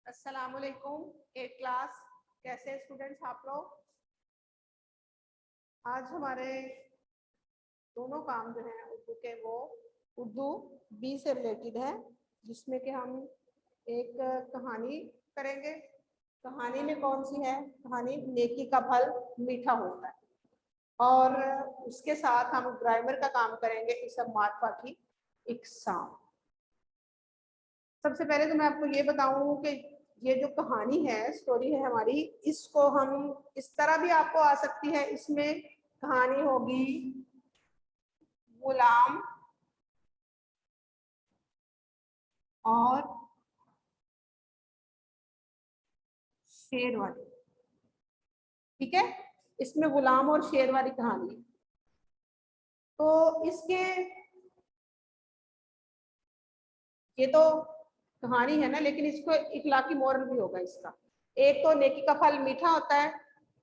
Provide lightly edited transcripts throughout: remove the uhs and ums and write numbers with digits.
अस्सलाम वालेकुम। 8 क्लास, कैसे स्टूडेंट्स आप लोग? आज हमारे दोनों काम जो हैं उर्दू के, वो उर्दू बी से रिलेटेड है, जिसमें कि हम एक कहानी करेंगे। कहानी में कौन सी है? कहानी नेकी का फल मीठा होता है। और उसके साथ हम ग्रामर का काम करेंगे, इसम मार्फा की इकसाम। सबसे पहले तो मैं आपको ये बताऊं कि ये जो कहानी है, स्टोरी है हमारी, इसको हम इस तरह भी आपको आ सकती है। इसमें कहानी होगी गुलाम और शेर वाली। ठीक है, इसमें गुलाम और शेर वाली कहानी है। तो इसके ये तो कहानी है ना, लेकिन इसको इखलाकी मोरल भी होगा इसका। एक तो नेकी का फल मीठा होता है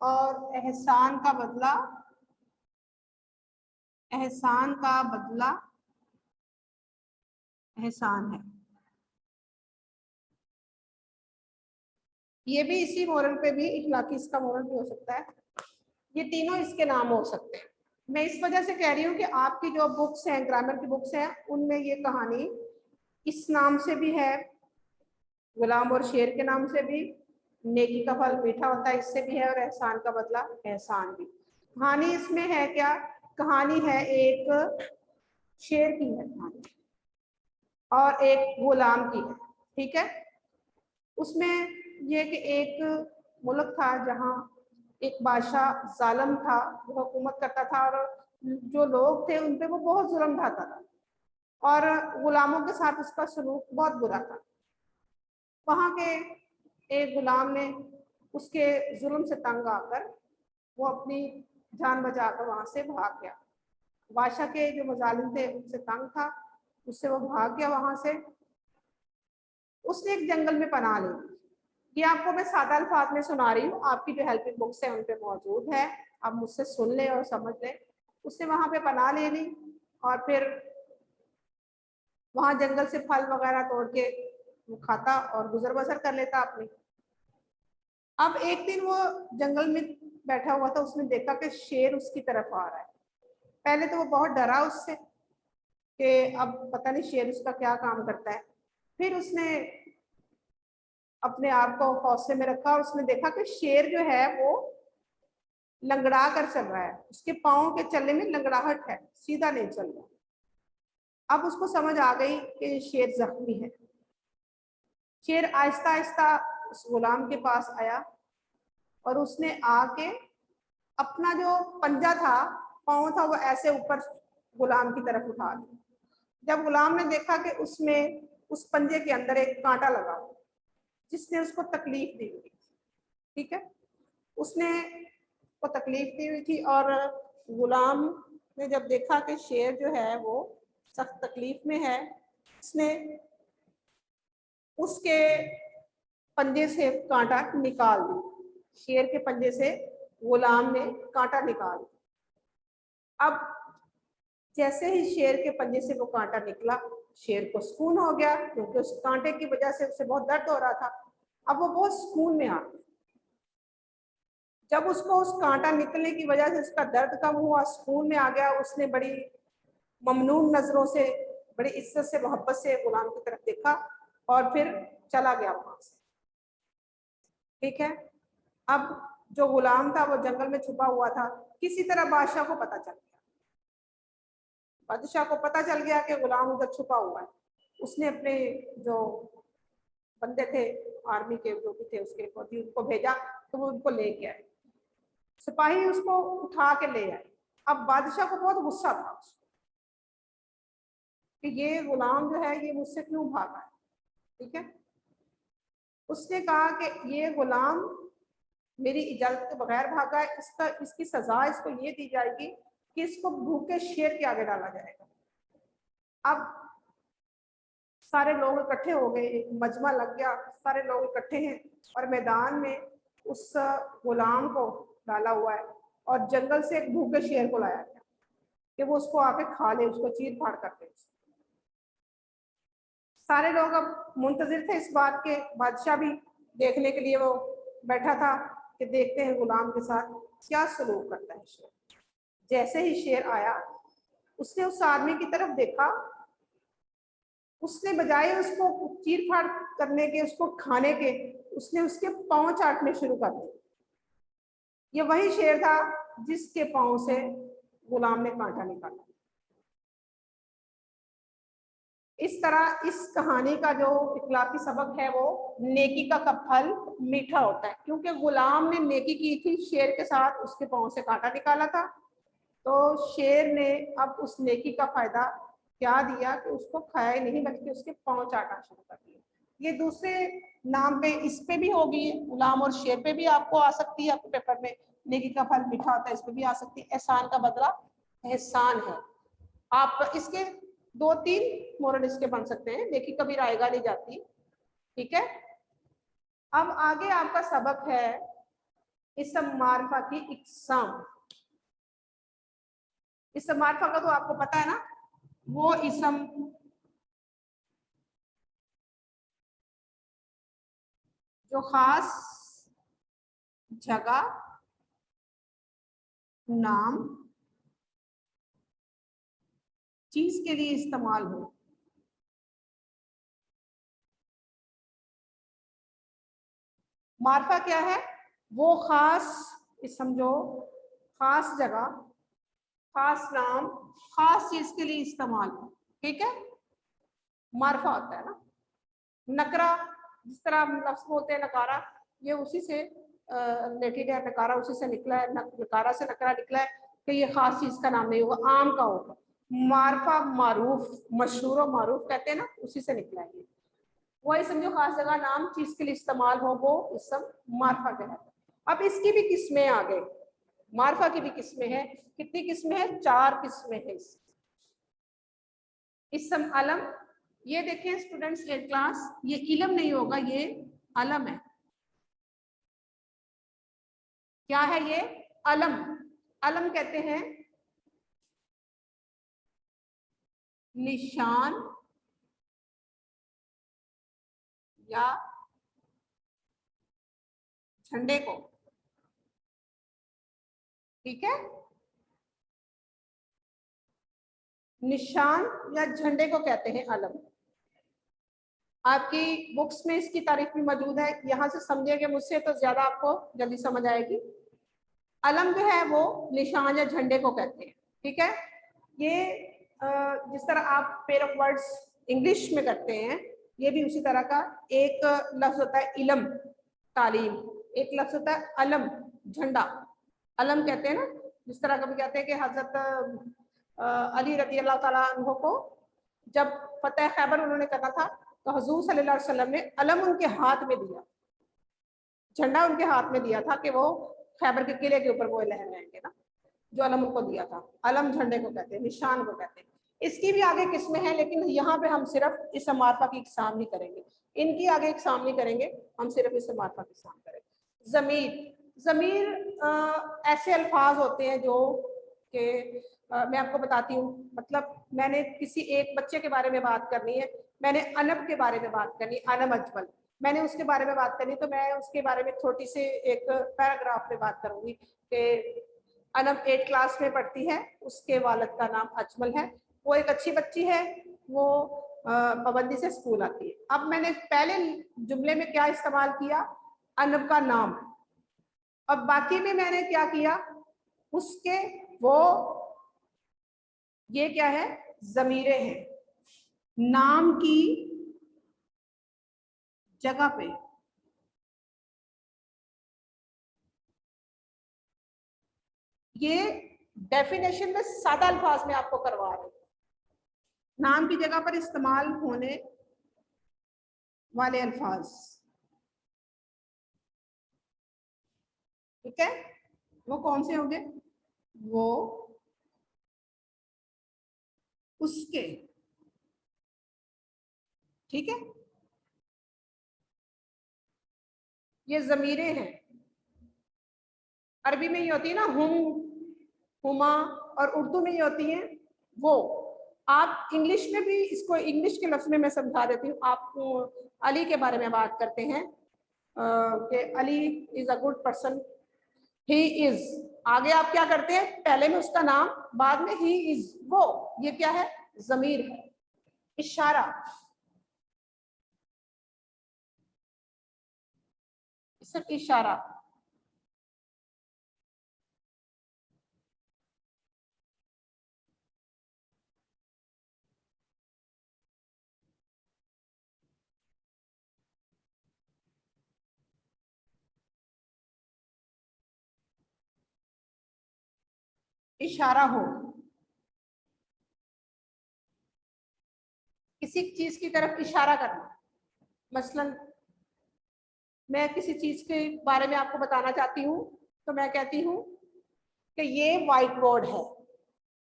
और एहसान का बदला एहसान है। ये भी इसी मोरल पे भी, इखलाकी इसका मोरल भी हो सकता है। ये तीनों इसके नाम हो सकते हैं। मैं इस वजह से कह रही हूँ कि आपकी जो बुक्स हैं, ग्रामर की बुक्स हैं, उनमें ये कहानी इस नाम से भी है, गुलाम और शेर के नाम से भी, नेकी का फल मीठा होता है इससे भी है, और एहसान का बदला एहसान भी। कहानी इसमें है क्या? कहानी है एक शेर की है कहानी, और एक गुलाम की है। ठीक है, उसमें यह कि एक मुल्क था जहाँ एक बादशाह जालिम था, वो हुकूमत करता था, और जो लोग थे उन पे वो बहुत जुल्म ढाता था, और गुलामों के साथ उसका सलूक बहुत बुरा था। वहाँ के एक गुलाम ने उसके जुल्म से तंग आकर वो अपनी जान बचाकर वहां से भाग गया। बादशाह के जो मुजालिम थे उनसे तंग था, उससे वो भाग गया वहां से। उसने एक जंगल में पनाह ली। ये आपको मैं सादा अल्फाज में सुना रही हूँ, आपकी जो हेल्पिंग बुक्स है उन पे मौजूद है, आप मुझसे सुन लें और समझ लें। उसने वहां पे पनाह ले ली और फिर वहां जंगल से फल वगैरह तोड़ के वो खाता और गुजर बसर कर लेता अपनी। अब एक दिन वो जंगल में बैठा हुआ था, उसने देखा कि शेर उसकी तरफ आ रहा है। पहले तो वो बहुत डरा उससे कि अब पता नहीं शेर उसका क्या काम करता है। फिर उसने अपने आप को हौसले में रखा और उसने देखा कि शेर जो है वो लंगड़ा कर चल रहा है, उसके पाँव के चलने में लंगड़ाहट है, सीधा नहीं चल रहा। अब उसको समझ आ गई कि शेर जख्मी है। शेर आहिस्ता आहिस्ता उस गुलाम के पास आया और उसने आके अपना जो पंजा था, पाँव था, वो ऐसे ऊपर गुलाम की तरफ उठा दिया। जब गुलाम ने देखा कि उसमें उस पंजे के अंदर एक कांटा लगा जिसने उसको तकलीफ दी हुई। ठीक है, उसने को तकलीफ दी हुई थी, और गुलाम ने जब देखा कि शेर जो है वो सख्त तकलीफ में है, उसने उसके पंजे से कांटा निकाल दी। शेर के पंजे से गुलाम ने कांटा निकाल दिया। अब जैसे ही शेर के पंजे से वो कांटा निकला, शेर को सुकून हो गया, क्योंकि उस कांटे की वजह से उसे बहुत दर्द हो रहा था। अब वो बहुत सुकून में आ गया। जब उसको उस कांटा निकलने की वजह से उसका दर्द कम हुआ, सुकून में आ गया, उसने बड़ी ममनून नजरों से, बड़ी इज्जत से, मोहब्बत से गुलाम की तरफ देखा और फिर चला गया वहां से। ठीक है, अब जो गुलाम था वो जंगल में छुपा हुआ था। किसी तरह बादशाह को पता चल गया। बादशाह को पता चल गया कि गुलाम उधर छुपा हुआ है। उसने अपने जो बंदे थे, आर्मी के जो भी थे उसके फौजी, उनको भेजा तो वो उनको लेके आए। सिपाही उसको उठा के ले आए। अब बादशाह को बहुत गुस्सा था कि ये गुलाम जो है ये मुझसे क्यों भागा है। ठीक है, उसने कहा कि ये गुलाम मेरी इजाजत के बगैर भागा है, इसकी सजा इसको ये दी जाएगी कि इसको भूखे शेर के आगे डाला जाएगा। अब सारे लोग इकट्ठे हो गए, एक मजमा लग गया, सारे लोग इकट्ठे हैं और मैदान में उस गुलाम को डाला हुआ है, और जंगल से एक भूखे शेर को लाया गया कि वो उसको आके खा ले, उसको चीर फाड़ कर दे। सारे लोग अब मुंतजिर थे इस बात के, बादशाह भी देखने के लिए वो बैठा था कि देखते हैं गुलाम के साथ क्या सलूक करता है शेर। जैसे ही शेर आया उसने उस आदमी की तरफ देखा, उसने बजाय उसको चीर फाड़ करने के, उसको खाने के, उसने उसके पांव चाटने शुरू कर दिए। ये वही शेर था जिसके पांव से गुलाम ने कांटा निकाला। इस तरह इस कहानी का जो इखलाकी सबक है वो नेकी का फल मीठा होता है, क्योंकि गुलाम ने नेकी की थी, शेर के साथ उसके पांव से कांटा निकाला था, तो शेर ने अब उस नेकी का फायदा क्या दिया कि उसको खाया ही नहीं बल्कि उसके पांव चाटना शुरू कर दिया। ये दूसरे नाम पे इस पे भी होगी, गुलाम और शेर पे भी आपको आ सकती है आपके पेपर में, नेकी का फल मीठा होता है, इस पे भी आ सकती है। एहसान का बदला एहसान है। आप इसके 2-3 मोरल इसके बन सकते हैं, नेकी कभी रायगा नहीं जाती। ठीक है, अब आगे आपका सबक है इसम मारफा की इकसाम। इसम मारफा का तो आपको पता है ना, वो इसम जो खास जगह, नाम, चीज के लिए इस्तेमाल हो। मारफा क्या है? वो खास इसम जो खास जगह, खास नाम, खास चीज के लिए इस्तेमाल हो। ठीक है, मारफा होता है ना। नकरा, जिस तरह हम लफ्ज बोलते हैं नकारा, ये उसी से रिलेटेड है। नकारा उसी से निकला है, नकारा से नकरा निकला है कि ये खास चीज का नाम नहीं होगा, आम का होगा। मारफा मारूफ, मशहूर और मारूफ कहते हैं ना, उसी से निकला है। वही समझो खास जगह, नाम, चीज के लिए इस्तेमाल हो, वो इसम मारफा कहलाता है। अब इसकी भी किस्में आ गई, मारफा की भी किस्में हैं। कितनी किस्में हैं? 4 किस्में हैं। इसम अलम, ये देखें स्टूडेंट्स 8th क्लास, ये इलम नहीं होगा, ये अलम है। क्या है ये? अलम। अलम कहते हैं निशान या झंडे को। ठीक है, निशान या झंडे को कहते हैं अलम। आपकी बुक्स में इसकी तारीफ भी मौजूद है, यहां से समझिएगा मुझसे तो ज्यादा आपको जल्दी समझ आएगी। अलम जो है वो निशान या झंडे को कहते हैं। ठीक है, ये जिस तरह आप पेयर ऑफ वर्ड्स इंग्लिश में करते हैं, ये भी उसी तरह का। एक लफ्ज होता है इलम, तालीम, एक लफ्ज होता है अलम, झंडा। अलम कहते हैं ना, जिस तरह कभी कहते हैं कि हजरत अली रजी अल्लाह ताला अन्हु को जब फतेह खैबर उन्होंने करना था, तो हुजूर सल्लल्लाहु अलैहि वसल्लम ने अलम उनके हाथ में दिया, झंडा उनके हाथ में दिया था कि वो खैबर के किले के ऊपर वो लहराएंगे ना, जो अलम उनको दिया था। अलम झंडे को कहते हैं, निशान को कहते हैं। इसकी भी आगे किस्में हैं, लेकिन यहाँ पे हम सिर्फ इस मारफा की इकसाम नहीं करेंगे, इनकी आगे इकसाम नहीं करेंगे, हम सिर्फ इस मारफा की इकसाम करेंगे। जमीर, जमीर ऐसे अल्फाज होते हैं जो कि मैं आपको बताती हूँ। मतलब मैंने किसी एक बच्चे के बारे में बात करनी है, मैंने अनब के बारे में बात करनी, अनब अजमल, मैंने उसके बारे में बात करनी, तो मैं उसके बारे में छोटी सी एक पैराग्राफ में बात करूंगी कि अनब 8th क्लास में पढ़ती है, उसके वालिद का नाम अजमल है, वो एक अच्छी बच्ची है, वो पाबंदी से स्कूल आती है। अब मैंने पहले जुमले में क्या इस्तेमाल किया? अनब का नाम। अब बाकी में मैंने क्या किया? उसके वो, ये क्या है? जमीरे हैं, नाम की जगह पे। ये डेफिनेशन में सादा अल्फाज में आपको करवा रही हूं, नाम की जगह पर इस्तेमाल होने वाले अल्फाज। ठीक है, वो कौन से होंगे? वो, उसके। ठीक है, ये जमीरें हैं। अरबी में ये होती है ना हुम, हुमा, और उर्दू में ये होती हैं वो। आप इंग्लिश में भी इसको, इंग्लिश के लफ्ज में मैं समझा देती हूँ आपको। अली के बारे में बात करते हैं कि Ali is a good person, he is, आगे आप क्या करते हैं, पहले में उसका नाम, बाद में ही इज, वो, ये क्या है, जमीर है। इशारा, सिर्फ इशारा, इशारा हो, किसी चीज की तरफ इशारा करना। मसलन मैं किसी चीज के बारे में आपको बताना चाहती हूँ, तो मैं कहती हूँ कि ये व्हाइट बोर्ड है।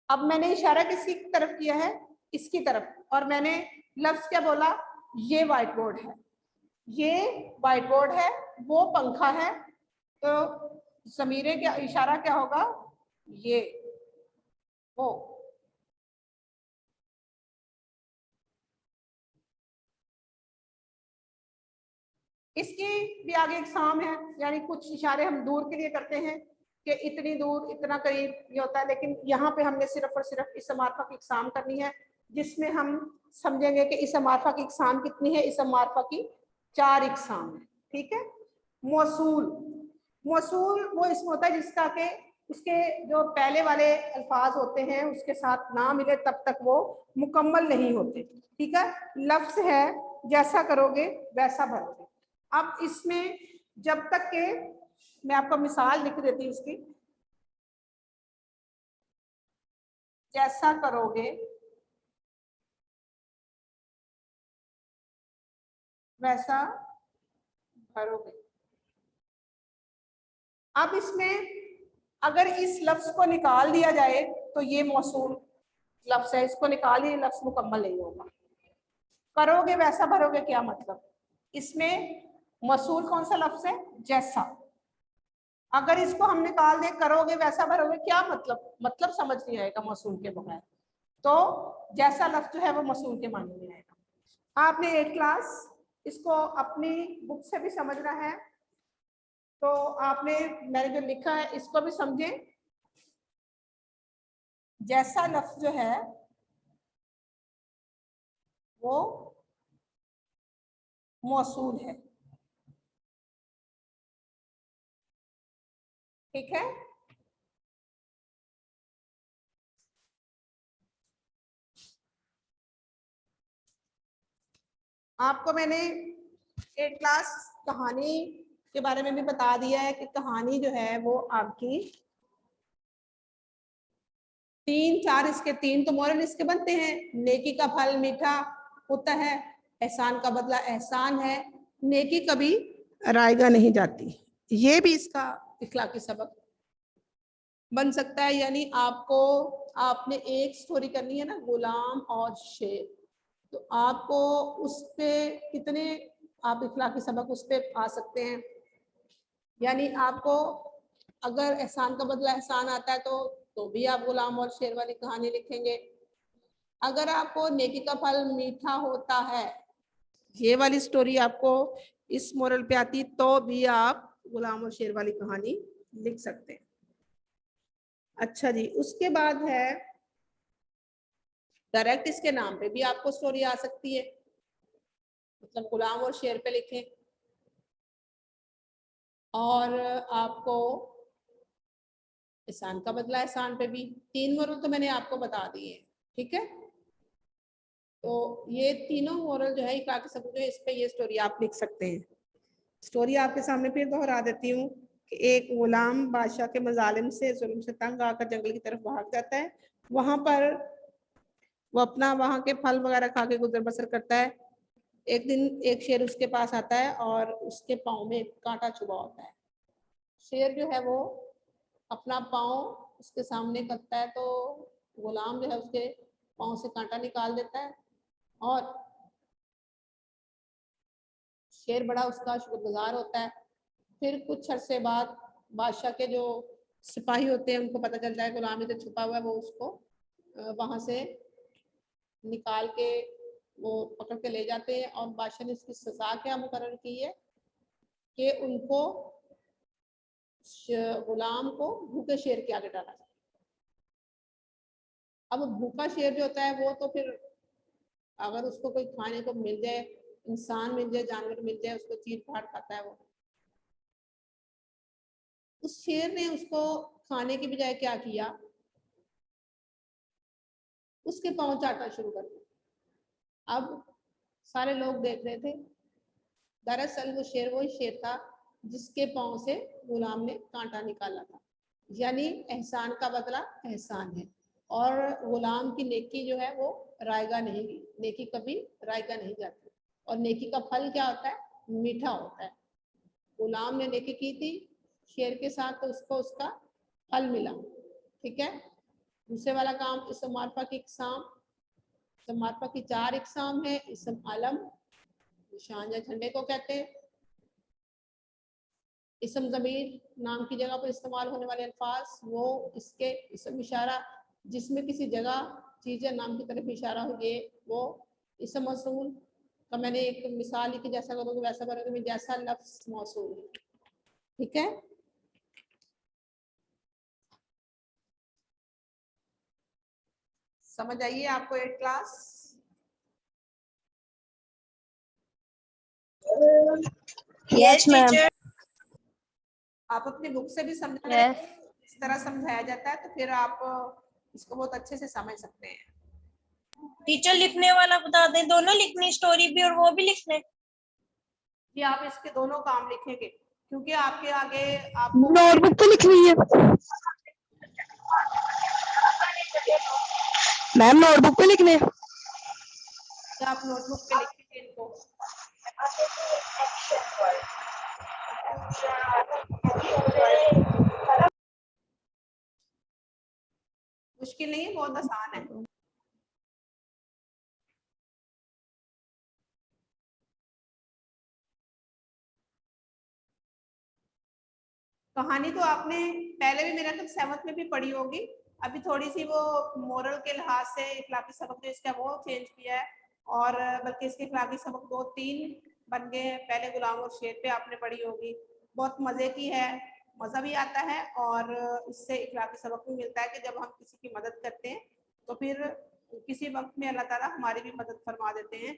अब मैंने इशारा किसकी तरफ किया है, इसकी तरफ, और मैंने लफ्ज क्या बोला, ये व्हाइट बोर्ड है, ये व्हाइट बोर्ड है, वो पंखा है। तो ज़मीरे का इशारा क्या होगा, ये, वो। इसकी भी आगे एग्जाम है, यानी कुछ इशारे हम दूर के लिए करते हैं कि इतनी दूर, इतना करीब, ये होता है। लेकिन यहाँ पे हमने सिर्फ और सिर्फ इस मार्फा की इकसाम करनी है, जिसमें हम समझेंगे कि इस मार्फा की इकसाम कितनी है। इस मार्फा की 4 इकसाम है, ठीक है। मौसूल, मौसूल वो इसमें होता है जिसका के उसके जो पहले वाले अल्फाज होते हैं उसके साथ ना मिले तब तक वो मुकम्मल नहीं होते, ठीक है। लफ्ज है, जैसा करोगे वैसा भरोगे। अब इसमें जब तक के, मैं आपको मिसाल लिख देती हूँ इसकी, जैसा करोगे वैसा भरोगे। अब इसमें अगर इस लफ्ज को निकाल दिया जाए तो ये मौसूल लफ्ज है, इसको निकालिए, लफ्ज मुकम्मल नहीं होगा। करोगे वैसा भरोगे, क्या मतलब, इसमें मौसूल कौन सा लफ्ज है, जैसा। अगर इसको हम निकाल दें, करोगे वैसा भरोगे, क्या मतलब, मतलब समझ नहीं आएगा मौसूल के बगैर। तो जैसा लफ्ज जो है वो मौसूल के माने में आएगा। आपने 8 क्लास इसको अपनी बुक से भी समझना है, तो आपने, मैंने जो लिखा है इसको भी समझे। जैसा लफ्ज जो है वो मौसूल है, ठीक है। आपको मैंने 8 क्लास कहानी के बारे में भी बता दिया है कि कहानी जो है वो आपकी 3-4, इसके 3 तो मोरल इसके बनते हैं। नेकी का फल मीठा होता है, एहसान का बदला एहसान है, नेकी कभी रायगा नहीं जाती। ये भी इसका इखलाकी सबक बन सकता है। यानी आपको, आपने एक स्टोरी करनी है ना, गुलाम और शेर, तो आपको उस पे कितने आप इखलाकी सबक उस पे आ सकते हैं। यानी आपको अगर एहसान का बदला एहसान आता है तो भी आप गुलाम और शेर वाली कहानी लिखेंगे। अगर आपको नेकी का फल मीठा होता है, ये वाली स्टोरी आपको इस मोरल पे आती, तो भी आप गुलाम और शेर वाली कहानी लिख सकते हैं। अच्छा जी, उसके बाद है डायरेक्ट इसके नाम पे भी आपको स्टोरी आ सकती है, मतलब गुलाम और शेर पे लिखें। और आपको एहसान का बदला एहसान पे भी, 3 मोरल तो मैंने आपको बता दिए, ठीक है। तो ये तीनों मोरल जो है इखलाकी सबक जो है, इस पे ये स्टोरी आप लिख सकते हैं। स्टोरी आपके सामने फिर दोहरा देती हूँ कि एक गुलाम बादशाह के मजालिम से, जुल्म से तंग आकर जंगल की तरफ भाग जाता है। वहां पर वो अपना वहां के फल वगैरह खा के गुजर बसर करता है। एक दिन एक शेर उसके पास आता है और उसके पाँव में एक कांटा चुभा होता है। शेर जो है वो अपना पाँव उसके सामने करता है, तो गुलाम जो है उसके पाँव से कांटा निकाल देता है, और शेर बड़ा उसका शुक्रगुजार होता है। फिर कुछ अरसे बाद बादशाह के जो सिपाही होते हैं उनको पता चलता है गुलाम इधर छुपा हुआ है, वो उसको वहां से निकाल के वो पकड़ के ले जाते हैं। और बादशाह ने इसकी सजा क्या मुकर्रर की है कि उनको गुलाम को भूखे शेर के आगे डाला जाए। अब भूखा शेर जो होता है वो तो फिर अगर उसको कोई खाने को मिल जाए, इंसान मिल जाए, जानवर मिल जाए, उसको चीर फाड़ खाता है वो। उस शेर ने उसको खाने की बजाय क्या किया, उसके पांव चाटना शुरू कर दिया। अब सारे लोग देख रहे थे, दरअसल वो वही शेर था जिसके पांव से गुलाम ने कांटा निकाला था। यानी एहसान का बदला एहसान है, और गुलाम की नेकी जो है वो रायगा नहीं, नेकी कभी रायगा नहीं जाती। और नेकी का फल क्या होता है, मीठा होता है। गुलाम ने नेकी की थी शेर के साथ, तो उसको उसका फल मिला। ठीक है। दूसरे वाला काम इसम मारफा की इकसाम। इसम मारफा की 4 इकसाम है। इसम आलम, निशान या झंडे को कहते हैं। इसम ज़मीर नाम की जगह पर इस्तेमाल होने वाले अल्फाज, वो इसके इसम इशारा जिसमें किसी जगह चीज या नाम की तरफ इशारा हो, ये वो इसम मौसूल का मैंने एक मिसाल लिखी, जैसा करोगे वैसा करोगे, जैसा लफ्ज मौसूल। ठीक है। समझ आइए आपको 8 क्लास? Yes ma'am. आप अपनी बुक से भी समझा करें। इस तरह समझाया जाता है तो फिर आप इसको बहुत अच्छे से समझ सकते हैं। टीचर लिखने वाला बता दें, दोनों लिखने, स्टोरी भी और वो भी लिखने। कि आप इसके दोनों काम लिखेंगे, क्योंकि आपके आगे आपको नोटबुक पे लिखनी है मैम, नोटबुक पे लिखने। आप नोटबुक पे लिखेंगे इनको। मुश्किल नहीं है, बहुत आसान है। कहानी तो आपने पहले भी मेरा तो 7th में भी पढ़ी होगी। अभी थोड़ी सी वो मोरल के लिहाज से इखलाकी सबक जो इसका वो चेंज किया है, और बल्कि इसके इखलाकी सबक 2-3 बन गए हैं। पहले गुलाम और शेर पे आपने पढ़ी होगी, बहुत मजे की है, मजा भी आता है, और इससे इखलाकी सबक भी मिलता है कि जब हम किसी की मदद करते हैं तो फिर किसी वक्त में अल्लाह ताला हमारी भी मदद फरमा देते हैं।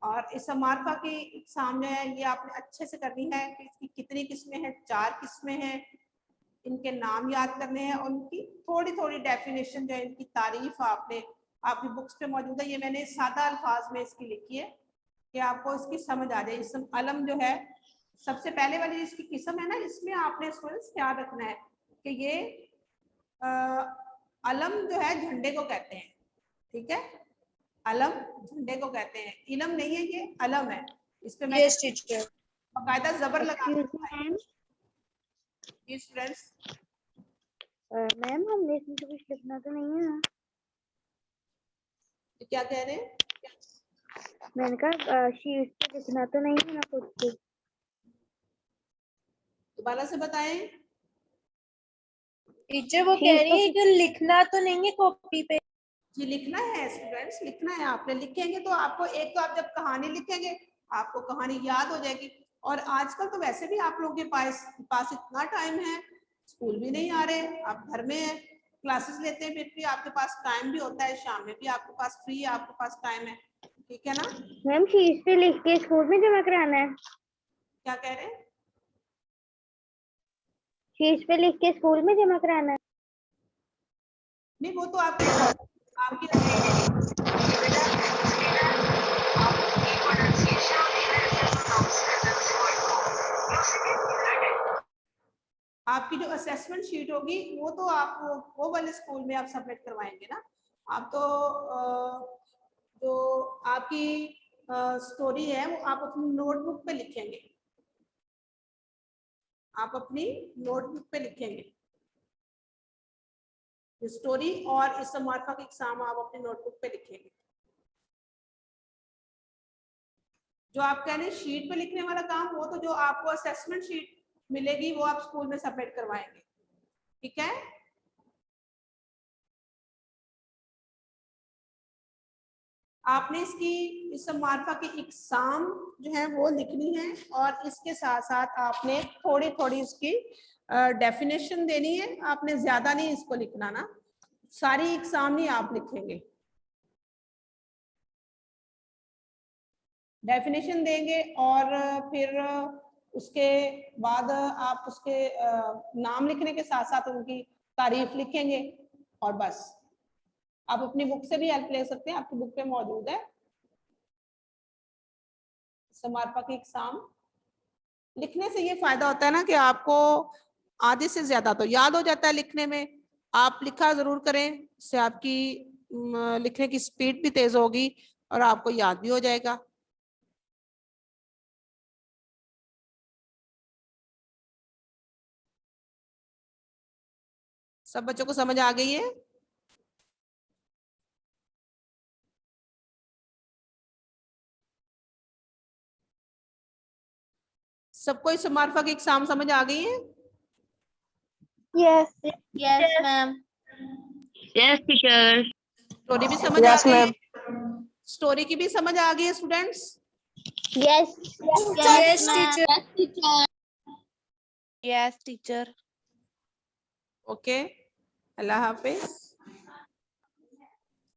और इस मार्फा की एग्जाम जो है ये आपने अच्छे से करनी है कि इसकी कितनी किस्में हैं, 4 किस्में हैं, इनके नाम याद करने हैं, और उनकी थोड़ी थोड़ी डेफिनेशन जो है, इनकी तारीफ आपने आपकी बुक्स पे मौजूद है। ये मैंने सादा अल्फाज में इसकी लिखी है कि आपको इसकी समझ आ जाए। इसम अलम जो है सबसे पहले वाली इसकी किस्म है ना, इसमें आपने स्टूडेंट्स क्या रखना है कि ये अलम जो है झंडे को कहते हैं। ठीक है, अलम झंडे को कहते हैं, इलम नहीं है, ये अलम है। इस पे मैंने बाकायदा जबर लगा स्टूडेंट्स। मैम हमने इसमें तो कुछ लिखना तो नहीं है। क्या कह रहे हैं? मैंने कहा शीट पे लिखना तो नहीं है ना कुछ। दोबारा से बताएं। टीचर वो कह रही है कि लिखना तो नहीं है कॉपी पे। जी लिखना है स्टूडेंट्स, लिखना है। आपने लिखेंगे तो आपको एक तो आप जब कहानी लिखेंगे आपको कहानी याद हो जाएगी। और आजकल तो वैसे भी आप लोगों के पास इतना टाइम है, स्कूल भी नहीं आ रहे, आप घर में हैं, क्लासेस लेते हैं, फिर भी आपके पास टाइम भी होता है, शाम में भी आपके पास फ्री है, आपके पास टाइम है। ठीक है ना? मैम शीट पे लिख के स्कूल में जमा कराना है। क्या कह रहे हैं? शीट पे लिख के स्कूल में जमा कराना है। नहीं, वो तो आपकी आपकी जो असेसमेंट शीट होगी वो तो आप वो वाले स्कूल में आप सबमिट करवाएंगे ना। आप तो जो आपकी स्टोरी है वो आप अपनी नोटबुक पे लिखेंगे, आप अपनी नोटबुक पे लिखेंगे स्टोरी, और इस मार्फा की एग्जाम आप अपनी नोटबुक पे लिखेंगे। जो आप कह रहे हैं शीट पे लिखने वाला काम, वो तो जो आपको असेसमेंट शीट मिलेगी वो आप स्कूल में सबमिट करवाएंगे। ठीक है? आपने इसकी इस मार्फा की एग्जाम जो है वो लिखनी है और इसके साथ साथ आपने थोड़ी थोड़ी इसकी डेफिनेशन देनी है। आपने ज्यादा नहीं इसको लिखना ना, सारी एग्जाम नहीं आप लिखेंगे, डेफिनेशन देंगे और फिर उसके बाद आप उसके नाम लिखने के साथ साथ उनकी तारीफ लिखेंगे और बस। आप अपनी बुक से भी हेल्प ले सकते हैं, आपकी बुक पे मौजूद है समर्पा की एग्जाम। लिखने से ये फायदा होता है ना कि आपको आधे से ज्यादा तो याद हो जाता है लिखने में। आप लिखा जरूर करें, इससे आपकी लिखने की स्पीड भी तेज होगी और आपको याद भी हो जाएगा। सब बच्चों को समझ आ गई है? सबको इस मार्फा की एग्जाम समझ आ गई है? Yes yes ma'am. Yes teacher. Story भी समझ आ गई है? स्टोरी की भी समझ आ गई है students? Yes yes teacher. Yes teacher. Okay, अल्लाह हाफिज।